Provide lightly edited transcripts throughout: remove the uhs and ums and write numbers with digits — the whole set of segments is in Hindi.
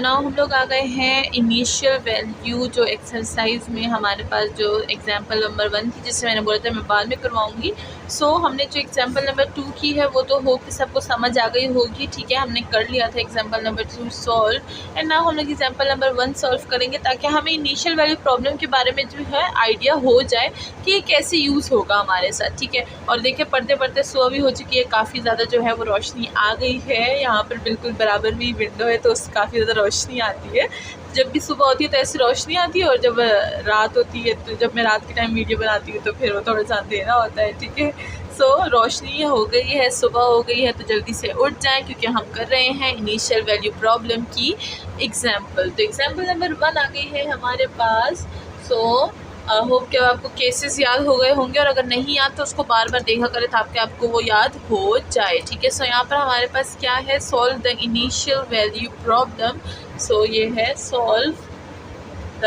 नाउ हम लोग आ गए हैं इनिशियल वैल्यू जो एक्सरसाइज में हमारे पास जो एग्जांपल नंबर 1 थी, जिससे मैंने बोला था मैं बाद में करवाऊंगी। हमने जो एग्जांपल नंबर 2 की है वो तो होप कि सबको समझ आ गई होगी। ठीक है, हमने कर लिया था example number 2 solve and now हम लोग एग्जांपल नंबर 1 सॉल्व करेंगे, ताकि हमें इनिशियल वैल्यू प्रॉब्लम के बारे में जो है आइडिया हो जाए कि ये कैसे यूज़ होगा हमारे साथ। ठीक है, और देखिए पढ़ते पढ़ते सुबह भी हो चुकी है, काफ़ी ज़्यादा जो है वो रोशनी आ गई है। यहाँ पर बिल्कुल बराबर में विंडो है तो काफ़ी ज़्यादा रोशनी आती है। जब भी सुबह होती है तो ऐसी रोशनी आती है, और जब रात होती है तो जब मैं रात के टाइम वीडियो बनाती हूँ तो फिर वो थोड़ा सा अंधेरा होता है। ठीक है, रोशनी हो गई है, सुबह हो गई है, तो जल्दी से उठ जाएं क्योंकि हम कर रहे हैं इनिशियल वैल्यू प्रॉब्लम की एग्जाम्पल। तो एग्जाम्पल नंबर 1 आ गई है हमारे पास। होप कि आपको केसेस याद हो गए होंगे, और अगर नहीं याद तो उसको बार बार देखा करें ताकि आपको वो याद हो जाए। ठीक है, यहाँ पर हमारे पास क्या है, solve the initial value problem. ये है solve the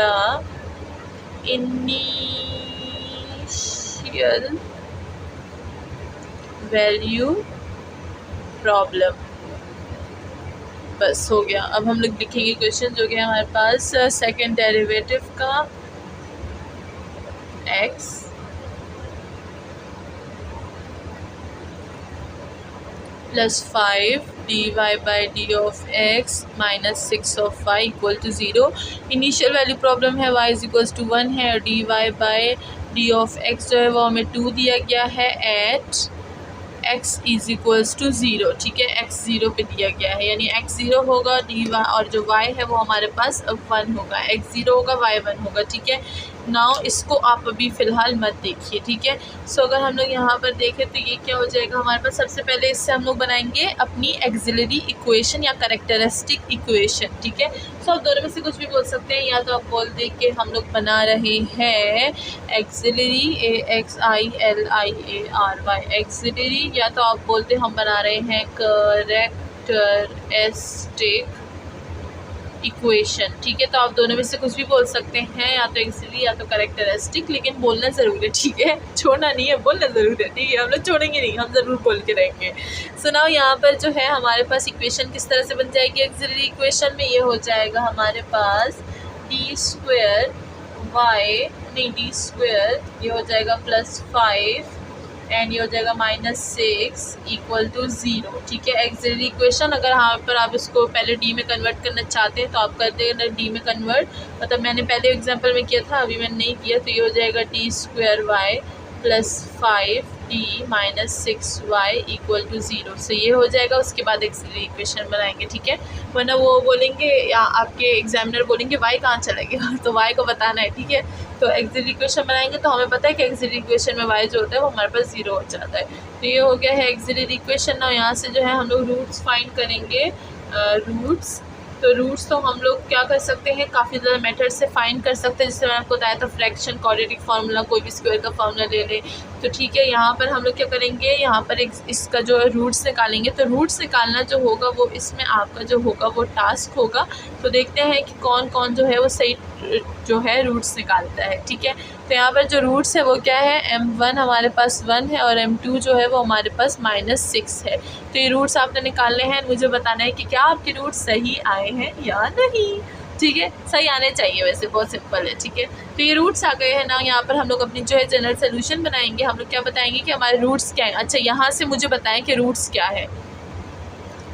initial value problem. बस हो गया। अब हम लोग लिखेंगे क्वेश्चन जो कि हमारे पास सेकेंड डेरिवेटिव का x plus 5 dy by d of x minus 6 of y equal to 0। Initial value problem है, y इज इक्वल्स टू 1 है, और dy by d of x जो है वो हमें 2 दिया गया है at x is equals to 0। ठीक है, x 0 पे दिया गया है, यानी x 0 होगा, dy और जो y है वो हमारे पास 1 होगा, x 0 होगा, y 1 होगा। ठीक है, नाउ इसको आप अभी फ़िलहाल मत देखिए। ठीक है, अगर हम लोग यहाँ पर देखें तो ये क्या हो जाएगा हमारे पास। सबसे पहले इससे हम लोग बनाएंगे अपनी एक्सिलरी इक्वेशन या कैरेक्टरिस्टिक इक्वेशन। ठीक है, आप दोनों में से कुछ भी बोल सकते हैं, या तो आप बोल दे के हम लोग बना रहे हैं एक्सिलरी AXILIARY एक्सिलरी, या तो आप बोलते हम बना रहे हैं कैरेक्टरिस्टिक इक्वेशन। ठीक है, तो आप दोनों में से कुछ भी बोल सकते हैं, या तो एक्सिलरी या तो कैरेक्टरिस्टिक, लेकिन बोलना ज़रूर है। ठीक है, छोड़ना नहीं है, बोलना ज़रूर है। ठीक है, हम लोग छोड़ेंगे नहीं, हम ज़रूर बोल के रहेंगे। सुनाओ यहाँ पर जो है हमारे पास इक्वेशन किस तरह से बन जाएगी। एक्सिलरी इक्वेशन में ये हो जाएगा हमारे पास d² ये हो जाएगा प्लस 5 एंड ये हो जाएगा माइनस 6 इक्वल टू 0। ठीक है, एक्सिलरी इक्वेशन अगर यहाँ पर आप इसको पहले डी में कन्वर्ट करना चाहते हैं तो आप कर देंगे डी में कन्वर्ट। मतलब मैंने पहले एग्जांपल में किया था, अभी मैंने नहीं किया, तो ये हो जाएगा d² plus 5d minus 6y equal to 0। ये हो जाएगा। उसके बाद एक्सिलरी इक्वेशन बनाएंगे। ठीक है, वरना वो बोलेंगे या आपके एग्जामिनर बोलेंगे y कहाँ चला गया, तो y को बताना है। ठीक है, तो एक्सिलरी इक्वेशन बनाएंगे तो हमें पता है कि एक्सिलरी इक्वेशन में y जो होता है वो हमारे पास 0 हो जाता है। तो ये हो गया है एक्सिलरी इक्वेशन। ना यहाँ से जो है हम लोग रूट्स फाइंड करेंगे। रूट्स तो हम लोग क्या कर सकते हैं, काफ़ी ज़्यादा मेथड से फाइंड कर सकते हैं। जिससे मैंने आपको बताया था फ्रैक्शन, क्वाड्रेटिक फार्मूला, कोई भी स्क्वायर का फार्मूला ले लें। तो ठीक है, यहाँ पर हम लोग क्या करेंगे, यहाँ पर इसका जो है रूट्स निकालेंगे। तो रूट्स निकालना जो होगा वो इसमें आपका जो होगा वो टास्क होगा। तो देखते हैं कि कौन कौन जो है वो सही जो है रूट्स निकालता है। ठीक है, तो यहाँ पर जो रूट्स है वो क्या है, m1 हमारे पास 1 है और m2 जो है वो हमारे पास -6 है। तो ये रूट्स आपने निकालने हैं, मुझे बताना है कि क्या आपके रूट्स सही आए हैं या नहीं। ठीक है, सही आने चाहिए, वैसे बहुत सिंपल है। ठीक है, तो ये रूट्स आ गए हैं ना। यहाँ पर हम लोग अपनी जो है जनरल सोल्यूशन बनाएंगे। हम लोग क्या बताएंगे कि हमारे रूट्स क्या हैं। अच्छा, यहाँ से मुझे बताएं कि रूट्स क्या है।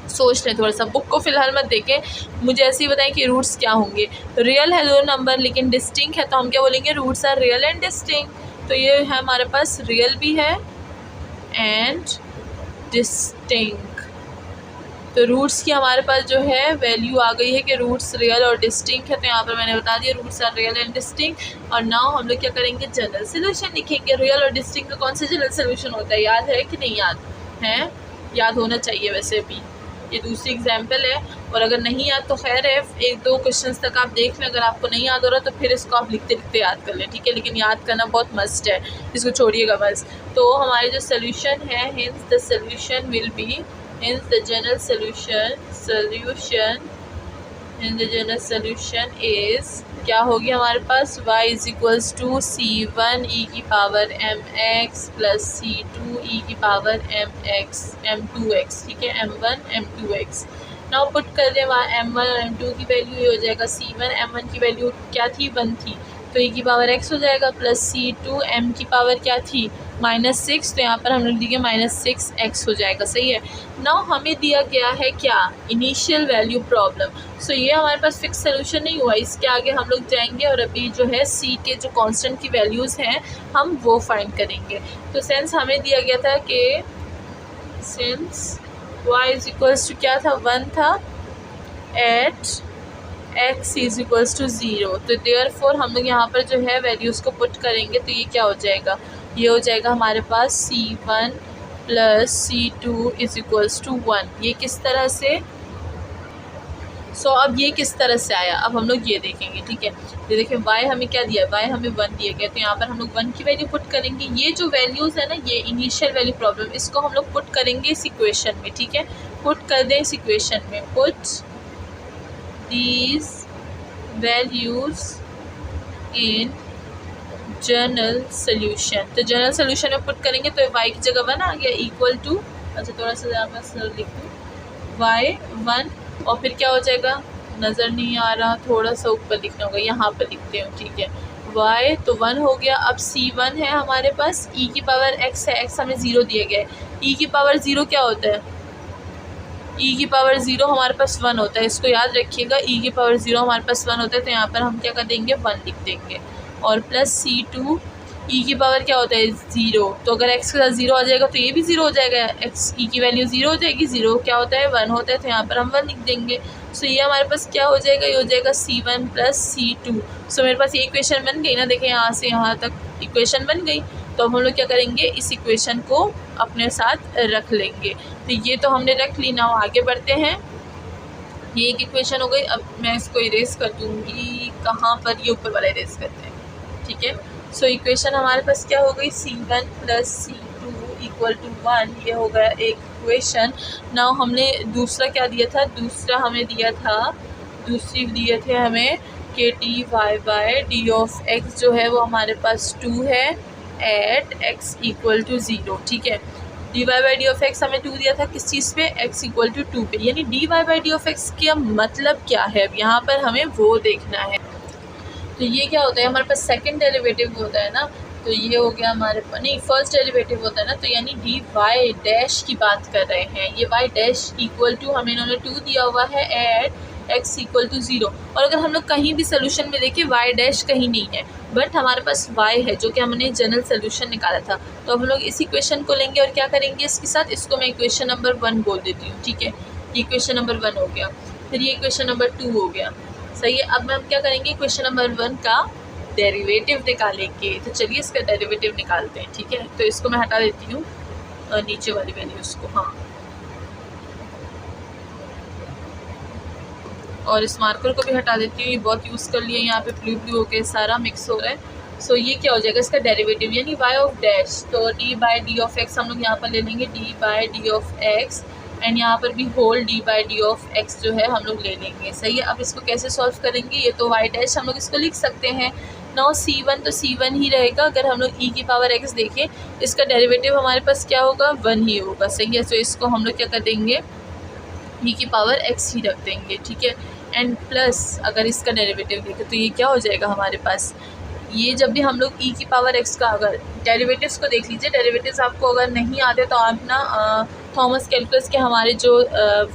सोच लें थोड़ा सा, बुक को फ़िलहाल मत देखें, मुझे ऐसे ही बताएं कि रूट्स क्या होंगे। तो रियल है 2 नंबर लेकिन डिस्टिंक्ट है, तो हम क्या बोलेंगे, roots are real and distinct. तो ये है हमारे पास रियल भी है एंड डिस्टिंक्ट। तो रूट्स की हमारे पास जो है वैल्यू आ गई है कि रूट्स रियल और डिस्टिंक्ट है। तो यहाँ पर मैंने बता दिया roots are real and distinct. और नाउ हम लोग क्या करेंगे, जनरल सोल्यूशन लिखेंगे। रियल और डिस्टिंक्ट का कौन सा जनरल सोल्यूशन होता है, याद है कि नहीं याद है? याद होना चाहिए वैसे भी। ये दूसरी एग्जाम्पल है, और अगर नहीं याद तो खैर है, 1-2 क्वेश्चंस तक आप देख लें। अगर आपको नहीं याद हो रहा तो फिर इसको आप लिखते लिखते याद कर लें। ठीक है, लेकिन याद करना बहुत मस्ट है, इसको छोड़िएगा बस। तो हमारे जो सोल्यूशन है, hence the solution will be, hence the general solution is क्या होगी हमारे पास, y is equals to c1 e की power mx plus c2 e की पावर m2x। ठीक है, m1 m2x। नाउ पुट कर दें वहाँ m1 और m2 की वैल्यू, ये हो जाएगा c1 m1 की वैल्यू क्या थी 1 थी तो e की पावर x हो जाएगा, प्लस c2 m की पावर क्या थी -6, तो यहाँ पर हम लोग देंगे -6x हो जाएगा। सही है। नाउ हमें दिया गया है क्या इनिशियल वैल्यू प्रॉब्लम। सो ये हमारे पास फिक्स सोल्यूशन नहीं हुआ, इसके आगे हम लोग जाएंगे और अभी जो है c के जो कांस्टेंट की वैल्यूज़ हैं हम वो फाइंड करेंगे। तो सेंस हमें दिया गया था कि since y is equals to क्या था 1 था at x is equals to 0, तो देयरफॉर हम लोग यहाँ पर जो है वैल्यूज़ को पुट करेंगे तो ये क्या हो जाएगा, ये हो जाएगा हमारे पास c1 plus c2 is equals to 1। ये किस तरह से अब ये किस तरह से आया अब हम लोग ये देखेंगे। ठीक है, ये देखें y हमें क्या दिया, y हमें 1 दिया गया, तो यहाँ पर हम लोग 1 की वैल्यू पुट करेंगे। ये जो वैल्यूज़ है ना ये इनिशियल वैल्यू प्रॉब्लम, इसको हम लोग पुट करेंगे इस इक्वेशन में। ठीक है, पुट कर दें इस इक्वेशन में, put these values in general solution. तो जनरल सोल्यूशन में पुट करेंगे तो y की जगह 1 आ गया इक्वल टू, अच्छा थोड़ा सा ज़्यादा सर लिख दूँ, y1 और फिर क्या हो जाएगा, नज़र नहीं आ रहा, थोड़ा सा ऊपर लिखना होगा, यहाँ पर लिखते हो। ठीक है, y तो 1 हो गया। अब c1 है हमारे पास, e की पावर x है, x हमें 0 दिया गया है। e की पावर 0 क्या होता है, e की पावर 0 हमारे पास 1 होता है, इसको याद रखिएगा। e की पावर 0 हमारे पास 1 होता है, तो यहाँ पर हम क्या कर देंगे 1 लिख देंगे। और प्लस c2 e की पावर क्या होता है 0, तो अगर x के साथ 0 आ जाएगा तो ये भी 0 हो जाएगा, x e की वैल्यू 0 हो जाएगी, 0 क्या होता है 1 होता है, तो यहाँ पर हम 1 लिख देंगे। सो ये हमारे पास क्या हो जाएगा, ये हो जाएगा c1 प्लस c2। सो मेरे पास ये इक्वेशन बन गई ना, देखें यहाँ से यहाँ तक इक्वेशन बन गई। तो हम लोग क्या करेंगे, इस इक्वेशन को अपने साथ रख लेंगे। तो ये तो हमने रख ली ना, आगे बढ़ते हैं। ये एक इक्वेशन हो गई। अब मैं इसको इरेज कर दूँगी, कहाँ पर, ये ऊपर वाला इरेज करते हैं। ठीक है, सो इक्वेशन हमारे पास क्या हो गई, c1 plus c2 equal to 1, ये हो गया एक इक्वेशन। नाउ हमने दूसरा क्या दिया था, दूसरा हमें दिया था, दूसरी दिए थे हमें कि dy by d of x जो है वो हमारे पास 2 है एट x इक्वल टू 0। ठीक है, dy by d of x हमें 2 दिया था किस चीज़ पे, x इक्वल टू 2 पे, यानी dy by d of x का मतलब क्या है, अब यहाँ पर हमें वो देखना है। तो ये क्या होता है, हमारे पास सेकंड डेरिवेटिव होता है ना, तो ये हो गया हमारे पास, नहीं फर्स्ट डेरिवेटिव होता है ना, तो यानी डी वाई डैश की बात कर रहे हैं। ये वाई डैश इक्वल टू हमें इन्होंने 2 दिया हुआ है एट x इक्वल टू 0। और अगर हम लोग कहीं भी सोल्यूशन में देखें वाई डैश कहीं नहीं है, बट हमारे पास y है जो कि हमने जनरल सोल्यूशन निकाला था। तो हम लोग इस इक्वेशन को लेंगे और क्या करेंगे इसके साथ, इसको मैं इक्वेशन नंबर 1 बोल देती हूँ। ठीक है, ये इक्वेशन नंबर 1 हो गया, फिर ये इक्वेशन नंबर 2 हो गया। सही है, अब हम क्या करेंगे, क्वेश्चन नंबर 1 का डेरिवेटिव निकालेंगे। तो चलिए इसका डेरिवेटिव निकालते हैं। ठीक है, तो इसको मैं हटा देती हूँ नीचे वाली वैल्यूज़ को, हाँ, और इस मार्कर को भी हटा देती हूँ, ये बहुत यूज़ कर लिए, यहाँ पे ब्लू ब्लू होके सारा मिक्स हो रहा है। सो ये क्या हो जाएगा इसका डेरिवेटिव, यानी y ऑफ डैश, तो d by d of x हम लोग यहाँ पर ले लेंगे, d by d of x, and यहाँ पर भी whole d by d of x जो है हम लोग ले लेंगे। सही है, अब इसको कैसे सॉल्व करेंगे, ये तो y डैश हम लोग इसको लिख सकते हैं। नाउ c1 तो c1 ही रहेगा, अगर हम लोग e की पावर x देखें, इसका डेरिवेटिव हमारे पास क्या होगा 1 ही होगा। सही है, तो इसको हम लोग क्या कर देंगे, e की पावर x ही रख देंगे। ठीक है, एंड प्लस अगर इसका डेरिवेटिव देखें तो ये क्या हो जाएगा हमारे पास, ये जब भी हम लोग e की पावर x का, अगर डेरिवेटिव्स को देख लीजिए, डेरिवेटिव्स आपको अगर नहीं आते तो आप ना थॉमस कैलकुलस के हमारे जो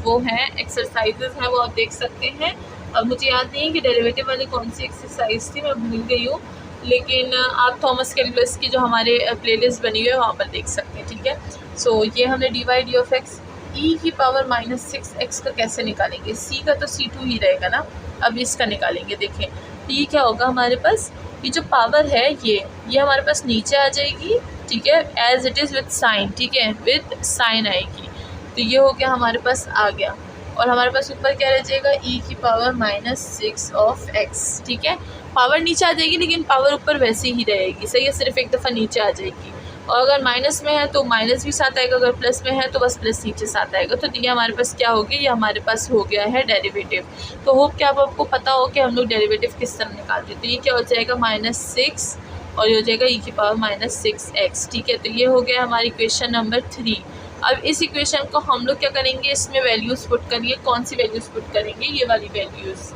वो हैं एक्सरसाइजेज हैं वो आप देख सकते हैं। अब मुझे याद नहीं है कि डेरिवेटिव वाली कौन सी एक्सरसाइज थी, मैं भूल गई हूँ, लेकिन आप थॉमस कैलकुलस की जो हमारे प्लेलिस्ट बनी हुई है वहाँ पर देख सकते हैं। ठीक है, सो ये हमने D by d of x e की पावर -6x का कैसे निकालेंगे, c का तो c2 ही रहेगा ना, अब इसका निकालेंगे। देखें तो ये क्या होगा हमारे पास, ये जो पावर है ये हमारे पास नीचे आ जाएगी। ठीक है, as it is with sign, ठीक है, विद साइन आएगी, तो ये हो गया हमारे पास आ गया। और हमारे पास ऊपर क्या रह जाएगा, e की पावर -6 ऑफ x। ठीक है, पावर नीचे आ जाएगी लेकिन पावर ऊपर वैसे ही रहेगी। सही है, सिर्फ एक दफ़ा नीचे आ जाएगी, और अगर माइनस में है तो माइनस भी साथ आएगा, अगर प्लस में है तो बस प्लस नीचे साथ आएगा। तो ये हमारे पास क्या हो गया, ये हमारे पास हो गया है डेरिवेटिव। तो होप कि आपको पता हो कि हम लोग डेरिवेटिव किस तरह निकालते हैं। तो ये क्या हो जाएगा -6 और ये हो जाएगा e की पावर -6x। ठीक है, तो ये हो गया हमारी क्वेश्चन नंबर 3। अब इस इक्वेशन को हम लोग क्या करेंगे, इसमें वैल्यूज़ पुट करिए। कौन सी वैल्यूज़ पुट करेंगे, ये वाली वैल्यूज़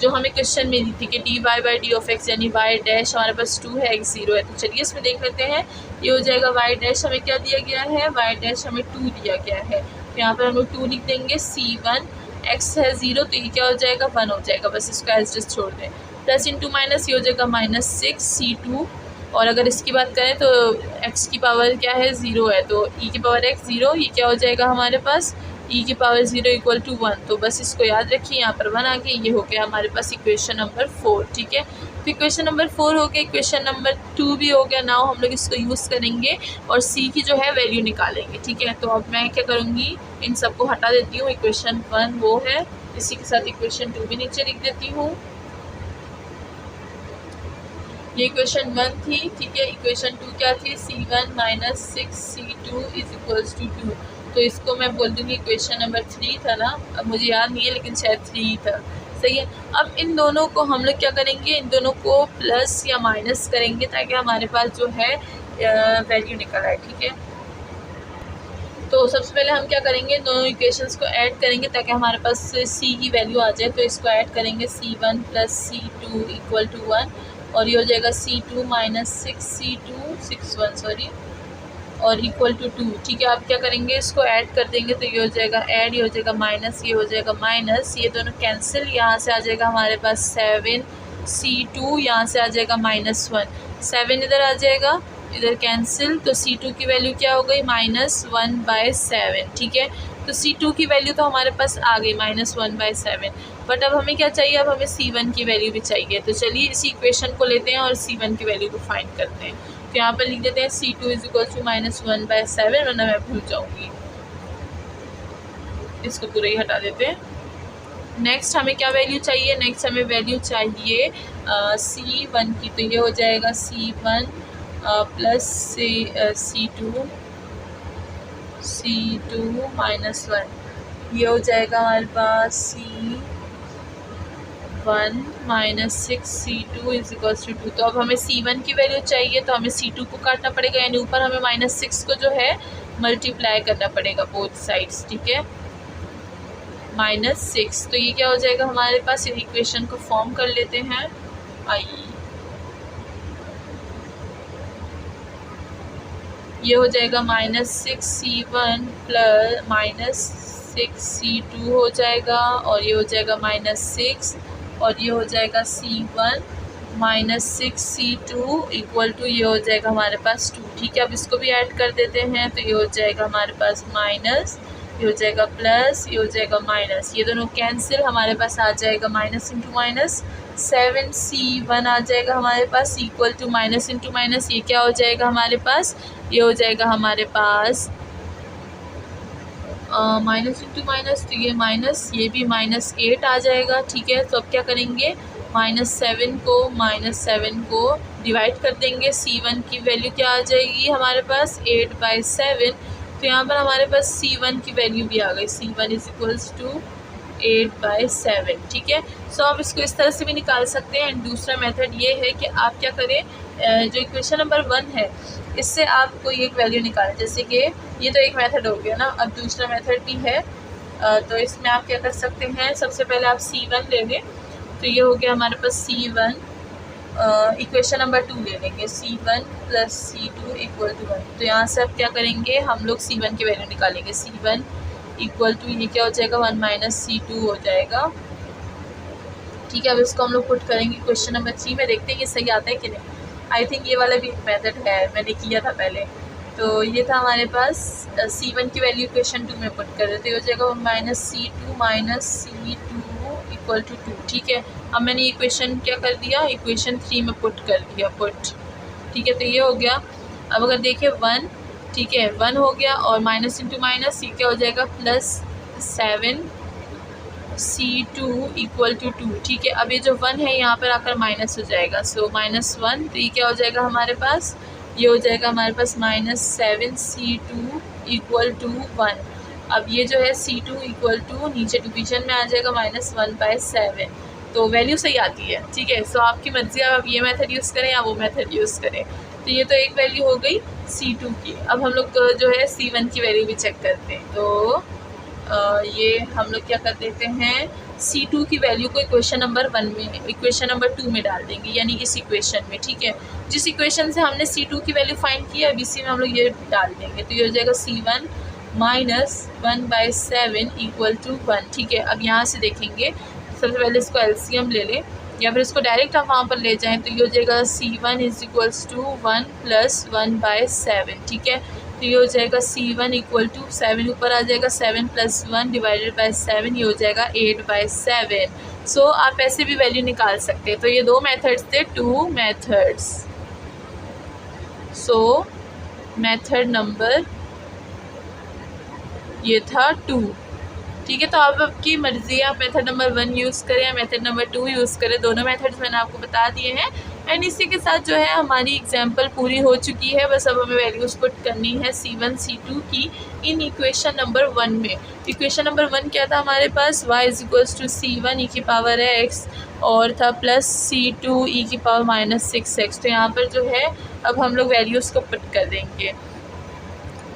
जो हमें क्वेश्चन में दी थी कि d y by d of x यानी वाई डैश हमारे पास 2 है, x 0 है। तो चलिए इसमें देख लेते हैं। ये हो जाएगा वाई डैश हमें क्या दिया गया है, वाई डैश हमें 2 दिया गया है। तो यहाँ पर हम लोग 2 लिख देंगे। C1 x है 0 तो ये क्या हो जाएगा, 1 हो जाएगा। बस इसको एज जस्ट छोड़ दें। प्लस इंटू माइनस ये हो जाएगा -6 C2। और अगर इसकी बात करें तो x की पावर क्या है, 0 है। तो e की पावर x 0, ये क्या हो जाएगा हमारे पास, e की पावर 0 इक्वल टू 1। तो बस इसको याद रखिए, यहाँ पर 1 आ गया। ये हो गया हमारे पास इक्वेशन नंबर 4। ठीक है, तो इक्वेशन नंबर 4 हो गया। इक्वेशन नंबर 2 भी हो गया। नाउ हम लोग इसको यूज़ करेंगे और c की जो है वैल्यू निकालेंगे। ठीक है, तो अब मैं क्या करूँगी, इन सबको हटा देती हूँ। इक्वेशन 1 वो है, इसी के साथ इक्वेशन 2 भी नीचे लिख देती हूँ। ये इक्वेशन 1 थी। ठीक है, इक्वेशन 2 क्या थी, C1 minus 6 C2 is equals to 2। तो इसको मैं बोल दूँगी इक्वेशन नंबर 3 था ना, अब मुझे याद नहीं है लेकिन शायद 3 था। सही है। अब इन दोनों को हम लोग क्या करेंगे, इन दोनों को प्लस या माइनस करेंगे ताकि हमारे पास जो है वैल्यू निकल आए। ठीक है, तो सबसे पहले हम क्या करेंगे, दोनों इक्वेशंस को ऐड करेंगे ताकि हमारे पास C की वैल्यू आ जाए। तो इसको ऐड करेंगे, C1 plus C2 equal to 1। और ये हो जाएगा C2 माइनस 6C2 सॉरी और इक्वल टू 2। ठीक है, अब क्या करेंगे, इसको ऐड कर देंगे। तो ये हो जाएगा ऐड, ये हो जाएगा माइनस, ये हो जाएगा माइनस, ये दोनों कैंसिल। यहाँ से आ जाएगा हमारे पास 7C2, यहाँ से आ जाएगा -1। 7 इधर आ जाएगा, इधर कैंसिल। तो C2 की वैल्यू क्या हो गई, -1/7। ठीक है, तो C2 की वैल्यू तो हमारे पास आ गई -1/7। बट अब हमें क्या चाहिए, अब हमें C1 की वैल्यू भी चाहिए। तो चलिए इसी इक्वेशन को लेते हैं और C1 की वैल्यू को फाइंड करते हैं। तो यहाँ पर लिख देते हैं C2 इज इक्वल टू -1/7, वरना मैं भूल जाऊँगी। इसको पूरा ही हटा देते हैं। नेक्स्ट हमें क्या वैल्यू चाहिए, नेक्स्ट हमें वैल्यू चाहिए C1 की। तो ये हो जाएगा C1 प्लस C2 -1। ये हो जाएगा हमारे पास C1 minus 6C2 is equals to 2। तो अब हमें C1 की वैल्यू चाहिए, तो हमें C2 को काटना पड़ेगा, यानी ऊपर हमें -6 को जो है मल्टीप्लाई करना पड़ेगा बोथ साइड्स। ठीक है, -6। तो ये क्या हो जाएगा हमारे पास, ये इक्वेशन को फॉर्म कर लेते हैं। आइए, ये हो जाएगा -6C1 प्लस -6C2 हो जाएगा। और ये हो जाएगा -6 और ये हो जाएगा C1 -6C2 इक्वल टू, ये हो जाएगा हमारे पास 2। ठीक है, अब इसको भी ऐड कर देते हैं। तो ये हो जाएगा हमारे पास माइनस, ये हो जाएगा प्लस, ये हो जाएगा माइनस, ये दोनों कैंसिल। हमारे पास आ जाएगा माइनस इंटू माइनस, 7C1 आ जाएगा हमारे पास equal to minus into minus, ये क्या हो जाएगा हमारे पास, ये हो जाएगा हमारे पास माइनस इंटू माइनस। तो ये माइनस, ये भी -8 आ जाएगा। ठीक है, तो अब क्या करेंगे, -7 को डिवाइड कर देंगे। C1 की वैल्यू क्या आ जाएगी हमारे पास, 8/7। तो यहाँ पर हमारे पास C1 की वैल्यू भी आ गई, C1 इज इक्वल्स टू 8/7। ठीक है, सो आप इसको इस तरह से भी निकाल सकते हैं। एंड दूसरा मेथड ये है कि आप क्या करें, जो इक्वेशन नंबर 1 है इससे आप कोई एक वैल्यू निकालें। जैसे कि ये तो एक मेथड हो गया ना, अब दूसरा मेथड भी है। तो इसमें आप क्या कर सकते हैं, सबसे पहले आप C1 ले लें। तो ये हो गया हमारे पास C1, इक्वेशन नंबर 2 ले लेंगे, C1 plus C2 equal to 1। तो यहाँ से आप क्या करेंगे, हम लोग C1 की वैल्यू निकालेंगे। C1 इक्वल टू, ये क्या हो जाएगा, 1 माइनस C2 हो जाएगा। ठीक है, अब इसको हम लोग पुट करेंगे क्वेश्चन नंबर 3 में, देखते हैं कि सही आता है कि नहीं। आई थिंक ये वाला भी एक मेथड है, मैंने किया था पहले। तो ये था हमारे पास C1 की वैल्यू क्वेश्चन 2 में पुट कर देते, हो जाएगा -C2 -C2 इक्वल टू 2। ठीक है, अब मैंने ये इक्वेशन क्या कर दिया, इक्वेशन 3 में पुट कर दिया, पुट। ठीक है, तो ये हो गया। अब अगर देखें 1, ठीक है 1 हो गया और माइनस इंटू माइनस, ये क्या हो जाएगा, +7C2 इक्वल टू 2। ठीक है, अब ये जो 1 है यहाँ पर आकर माइनस हो जाएगा, सो -1। तो ये क्या हो जाएगा हमारे पास, ये हो जाएगा हमारे पास -7C2 इक्वल टू 1। अब ये जो है C2 इक्वल टू, नीचे डिवीजन में आ जाएगा -1/7। तो वैल्यू सही आती है, ठीक है। सो आपकी मर्ज़ी, आप ये मेथड यूज़ करें या वो मेथड यूज़ करें। तो ये तो एक वैल्यू हो गई C2 की। अब हम लोग जो है C1 की वैल्यू भी चेक करते हैं। तो ये हम लोग क्या कर देते हैं, C2 की वैल्यू को इक्वेशन नंबर 1 में, इक्वेशन नंबर 2 में डाल देंगे, यानी इस इक्वेशन में, ठीक है। जिस इक्वेशन से हमने C2 की वैल्यू फाइंड की है, अब इसी में हम लोग ये डाल देंगे। तो ये हो जाएगा C1 माइनस 1/7 इक्वल टू 1, ठीक है। अब यहाँ से देखेंगे, सबसे पहले इसको एलसीएम ले लें या फिर इसको डायरेक्ट आप वहाँ पर ले जाएं, तो ये हो जाएगा C1 इज इक्वल्स टू 1 + 1/7, ठीक है। तो ये हो जाएगा C1 इक्वल टू 7 ऊपर आ जाएगा, 7 + 1 डिवाइडेड बाय 7, ये हो जाएगा 8/7। सो आप ऐसे भी वैल्यू निकाल सकते हैं। तो ये 2 मेथड्स थे, 2 मेथड्स। सो मेथड नंबर ये था 2, ठीक है। तो आप आपकी मर्ज़ी है, आप मेथड नंबर 1 यूज़ करें या मेथड नंबर 2 यूज़ करें, दोनों मेथड्स मैंने आपको बता दिए हैं। एंड इसी के साथ जो है हमारी एग्जांपल पूरी हो चुकी है। बस अब हमें वैल्यूज़ पुट करनी है C1 C2 की इन इक्वेशन नंबर 1 में। इक्वेशन नंबर 1 क्या था हमारे पास, y = C1 e⁻x और था प्लस C2 e⁻−6x। तो यहाँ पर जो है अब हम लोग वैल्यूज़ को पुट कर देंगे।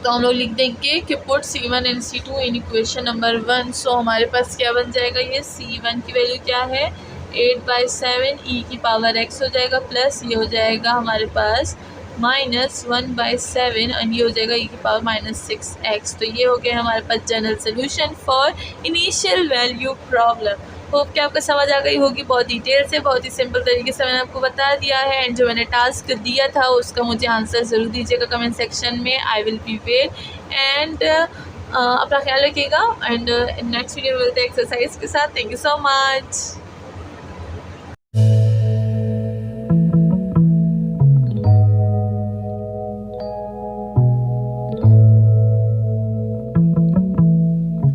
तो हम लोग लिख देंगे कि put C1 and C2 in equation number 1। सो हमारे पास क्या बन जाएगा, ये C1 की वैल्यू क्या है, 8/7 e⁻x हो जाएगा, प्लस ये हो जाएगा हमारे पास -1/7 और ये हो जाएगा e⁻−6x। तो ये हो गया हमारे पास general solution for initial value problem. Hope कि आपको समझ आ गई होगी। बहुत डिटेल से, बहुत ही सिंपल तरीके से मैंने आपको बता दिया है। एंड जो मैंने टास्क दिया था उसका मुझे आंसर ज़रूर दीजिएगा कमेंट सेक्शन में। I will be wait. And अपना ख्याल रखिएगा। एंड नेक्स्ट वीडियो में मिलते हैं एक्सरसाइज के साथ। Thank you so much.